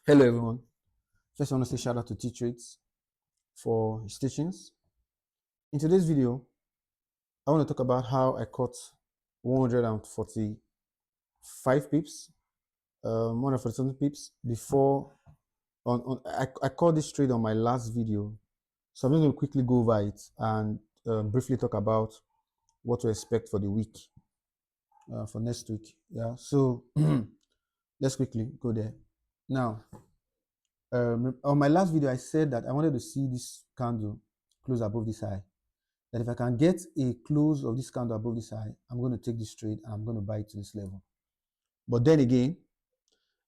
Hello everyone. First I want to say shout out to T-Trades for his teachings. In today's video, I want to talk about how I caught 145 pips, 147 pips before I caught this trade on my last video. So I'm just going to quickly go over it and briefly talk about what to expect for the week, for next week. Yeah, so let's quickly go there. Now, on my last video, I said that I wanted to see this candle close above this high. That if I can get a close of this candle above this high, I'm going to take this trade and I'm going to buy it to this level. But then again,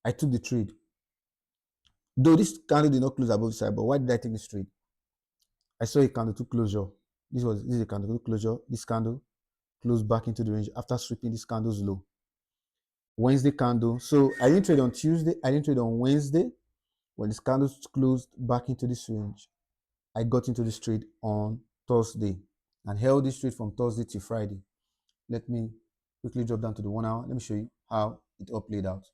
I took the trade. Though this candle did not close above this high, but why did I take this trade? I saw a candle to closure. This is a candle to closure. This candle closed back into the range after sweeping this candle's low. Wednesday candle. So I didn't trade on Tuesday. I didn't trade on Wednesday. When this candle closed back into this range, I got into this trade on Thursday and held this trade from Thursday to Friday. Let me quickly drop down to the 1 hour. Let me show you how it all played out.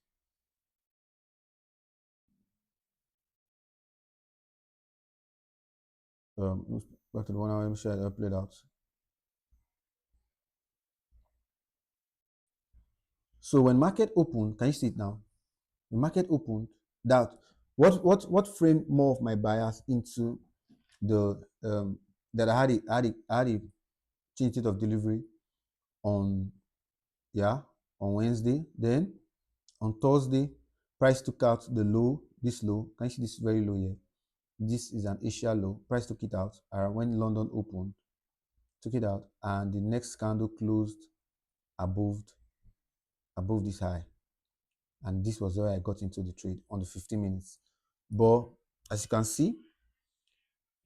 Back to the 1 hour. Let me show you how it played out. So when market opened, can you see it now? The market opened. That what framed more of my bias into the that I had a change of delivery on on Wednesday. Then on Thursday, price took out the low, this low. Can you see this very low here? This is an Asia low. Price took it out when London opened, took it out, and the next candle closed above this high. And this was where I got into the trade on the 15 minutes. But as you can see,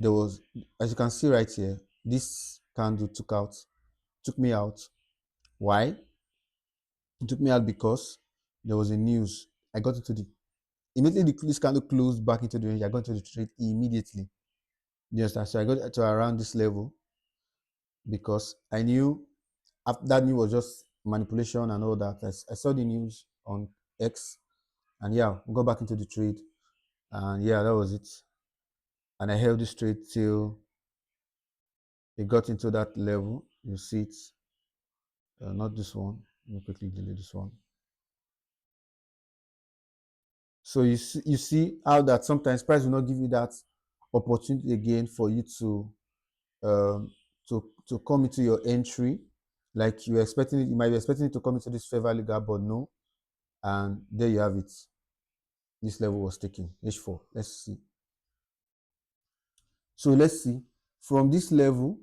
as you can see right here, this candle took me out. Why? It took me out because there was a news. I got into the immediately this candle closed back into the range. I got into the trade immediately. Yes, so I got to around this level because I knew that news was just manipulation and all that. I saw the news on X, and we got back into the trade, and that was it. And I held this trade till it got into that level. You see it, not this one. Let me quickly delete this one. So you see how that sometimes price will not give you that opportunity again for you to um, to come into your entry, like you expecting it. You might be expecting it to come into this fair value gap, but no. And there you have it. This level was taken H4. Let's see. So let's see from this level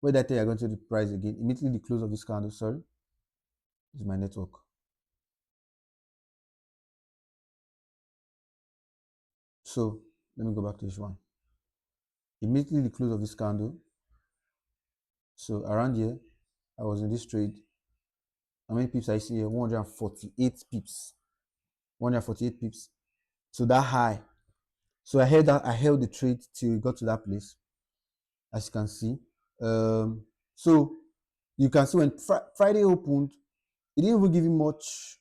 where that you're going to the price again. Immediately the close of this candle. Sorry, this is my network. So let me go back to this one. Immediately the close of this candle. So around here, I was in this trade. How many pips I see here? 148 pips. 148 pips. So that high. So I held the trade till it got to that place, as you can see. So you can see when Friday opened, it didn't even give you much.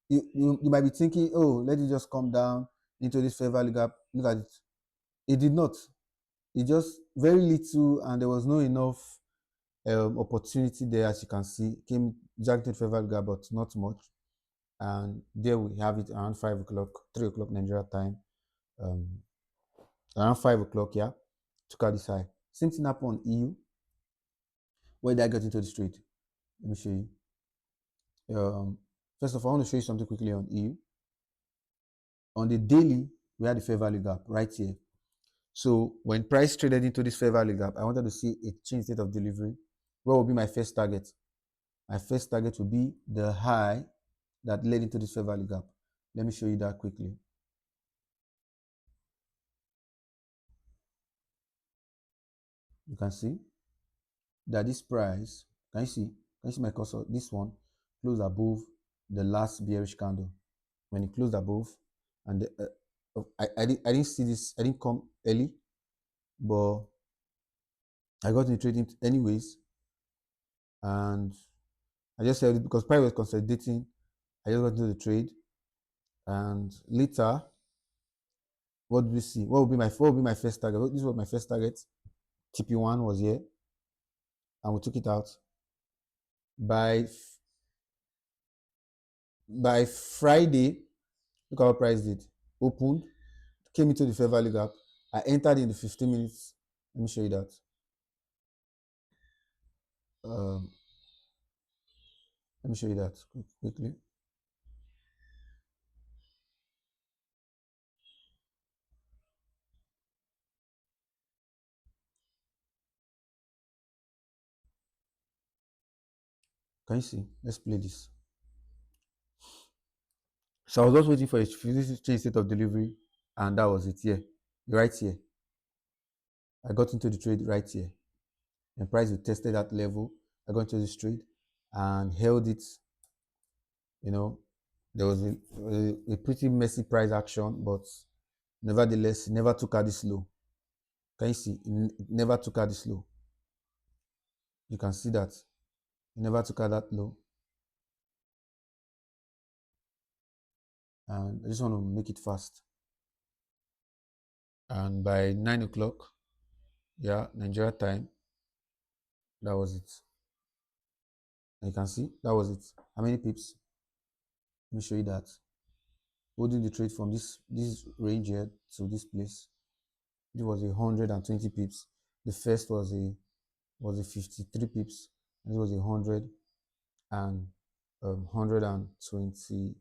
You might be thinking, oh, let it just come down into this fair value gap. Look at it. It did not. It just very little, and there was no enough opportunity there, as you can see. Came jacked into fair value gap, but not much. And there we have it around 5 o'clock, 3 o'clock Nigeria time. Around 5 o'clock, took out this high. Same thing happened on EU. Where did I get into the trade? Let me show you. First of all, I want to show you something quickly on EU. On the daily, we had the fair value gap right here. So when price traded into this fair value gap, I wanted to see a change state of delivery. What will be my first target? My first target will be the high that led into this fair value gap. Let me show you that quickly. You can see that this price, can you see my cursor? This one closed above the last bearish candle. When it closed above, and I didn't see this, I didn't come early, but I got into trading anyways, and I just held it because price was consolidating. I just got into the trade, And later, what do we see? What will be my first target? This was my first target. TP1 was here, and we took it out. By by Friday, look at what price did. Opened, came into the fair value gap. I entered in the 15 minutes. Let me show you that. Um, let me show you that quickly. Can you see? Let's play this. So I was just waiting for a change state of delivery, and that was it. Here, right here. I got into the trade right here. And price we tested that level. I got into this trade and held it. You know, there was a pretty messy price action, but nevertheless, it never took her this low. Can you see? It never took her this low. You can see that. It never took her that low. And I just want to make it fast. And by 9 o'clock, yeah, Nigeria time, that was it. And you can see that was it. How many pips? Let me show you that. Holding the trade from this range here to this place. It was 120 pips. The first was a 53 pips. And it was 100 and 120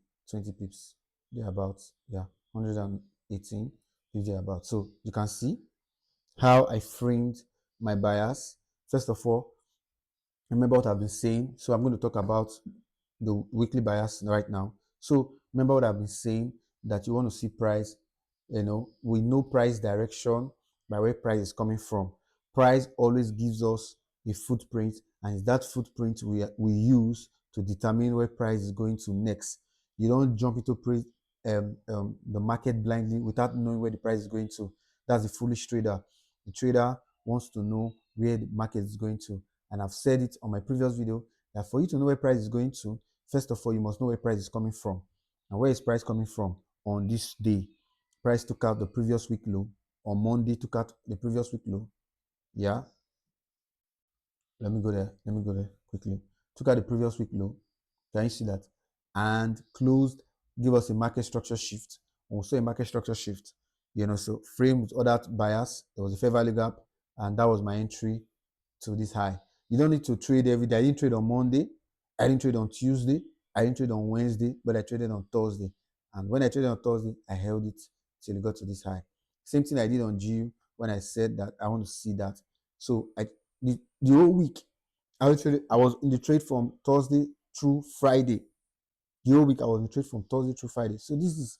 pips. They're about, yeah, 118 pips thereabout. So you can see how I framed my bias. First of all, remember what I've been saying. So I'm going to talk about the weekly bias right now. So remember what I've been saying, that you want to see price. We know price direction by where price is coming from. Price always gives us a footprint, and it's that footprint we use to determine where price is going to next. You don't jump into the market blindly without knowing where the price is going to. That's the foolish trader. The trader wants to know where the market is going to. And I've said it on my previous video that for you to know where price is going to, first of all, you must know where price is coming from. And where is price coming from? On this day, price took out the previous week low. On Monday, took out the previous week low. Yeah. Let me go there quickly. Took out the previous week low. Can you see that? And closed, give us a market structure shift. Also a market structure shift. So frame with other bias. There was a fair value gap, and that was my entry to this high. You don't need to trade every day. I didn't trade on Monday. I didn't trade on Tuesday. I didn't trade on Wednesday, but I traded on Thursday. And when I traded on Thursday, I held it till it got to this high. Same thing I did on GU when I said that I want to see that. So the whole week, I was in the trade from Thursday through Friday. The whole week I was in the trade from Thursday through Friday. So this is,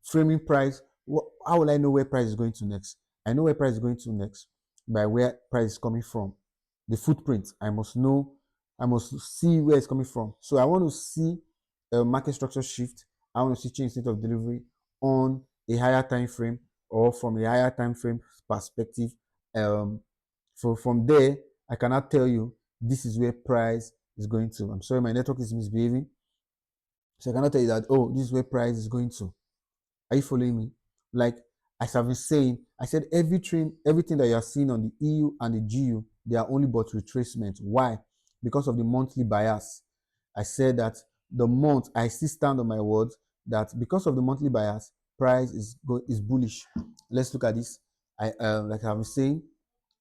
framing price. How will I know where price is going to next? I know where price is going to next by where price is coming from. The footprint, I must know, I must see where it's coming from. So I want to see a market structure shift. I want to see change state of delivery on a higher time frame, or from a higher time frame perspective. So from there, I cannot tell you this is where price is going to. I'm sorry, my network is misbehaving. So I cannot tell you that, oh, this is where price is going to. Are you following me? Like, as I've been saying, I said everything that you are seeing on the EU and the GU, they are only but retracement. Why? Because of the monthly bias. I said that I still stand on my words that because of the monthly bias, price is bullish. Let's look at this. Like I've been saying,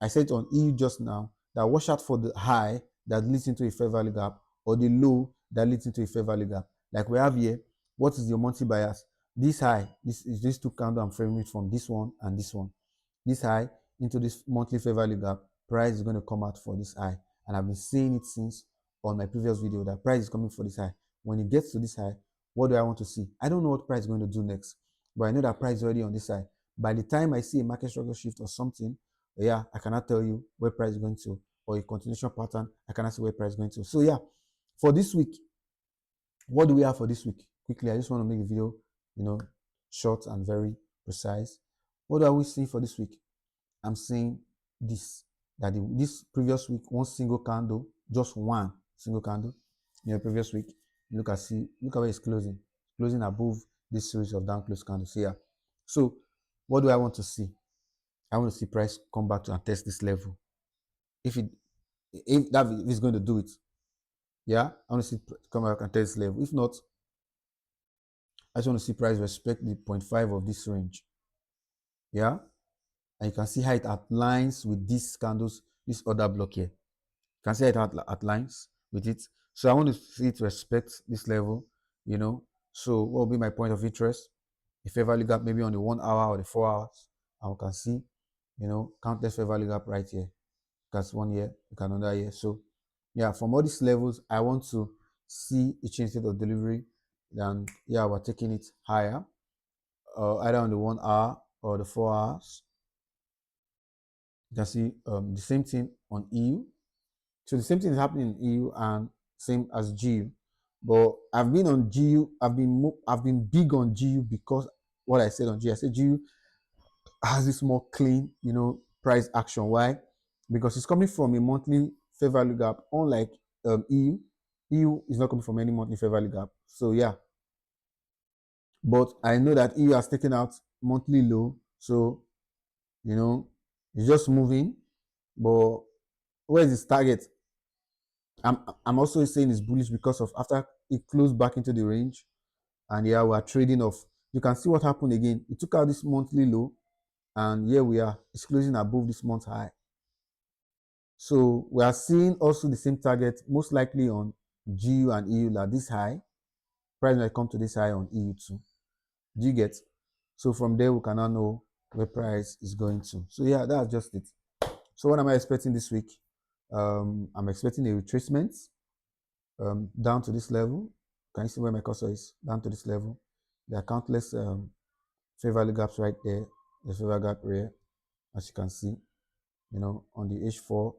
I said on EU just now that watch out for the high that leads into a fair value gap, or the low that leads into a fair value gap. Like we have here, what is your monthly bias? This high, this is these two candle I'm framing from this one and this one. This high into this monthly fair value gap, price is going to come out for this high. And I've been saying it since on my previous video that price is coming for this high. When it gets to this high, what do I want to see? I don't know what price is going to do next, but I know that price is already on this side. By the time I see a market structure shift or something, yeah, I cannot tell you where price is going to, or a continuation pattern, I cannot see where price is going to. So yeah, for this week, what do we have for this week? Quickly, I just want to make the video, short and very precise. What are we seeing for this week? I'm saying this, that this previous week, one single candle, just one single candle in the previous week. Look at where it's closing. closing above this series of down close candles here. So what do I want to see? I want to see price come back to and test this level. If that is going to do it, yeah, I want to see come back and test this level. If not, I just want to see price respect the 0.5 of this range. Yeah, and you can see how it aligns with these candles, this other block here. You can see how it aligns with it. So I want to see it respect this level, you know. So what will be my point of interest? A fair value gap maybe on the 1 hour or the 4 hours, and we can see, you know, countless fair value gap right here. That's 1 year, you can another year. So yeah, from all these levels, I want to see a change state of delivery. Then yeah, we're taking it higher, either on the 1 hour or the 4 hours. You can see the same thing on EU. So the same thing is happening in EU and same as GU. But I've been on GU. I've been big on GU because what I said on GU. I said GU has this more clean, you know, price action. Why? Because it's coming from a monthly fair value gap, unlike EU. EU is not coming from any monthly fair value gap. So yeah. But I know that EU has taken out monthly low. So, you know, it's just moving. But where is its target? I'm also saying it's bullish because of after it closed back into the range, and yeah, we are trading off. You can see what happened again. It took out this monthly low, and here we are. It's closing above this month's high. So we are seeing also the same target, most likely on GU and EU, like this high. Price might come to this high on EU too. Do you get? So from there, we can now know where price is going to. So yeah, that's just it. So what am I expecting this week? I'm expecting a retracement down to this level. Can you see where my cursor is? Down to this level. There are countless fair value gaps right there. There's fair value gap here, as you can see. You know, on the H4,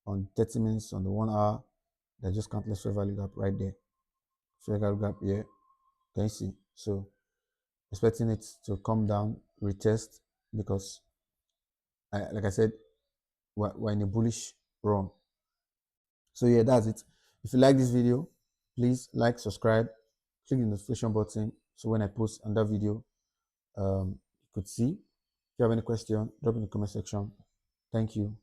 on 30 minutes, on the 1 hour, there's just countless fair value gap right there. Fair value gap here. Can you see? So expecting it to come down, retest, because like I said, we're in a bullish run. So yeah, that's it. If you like this video, please like, subscribe, click the notification button so when I post another video, you could see. If you have any question, drop in the comment section. Thank you.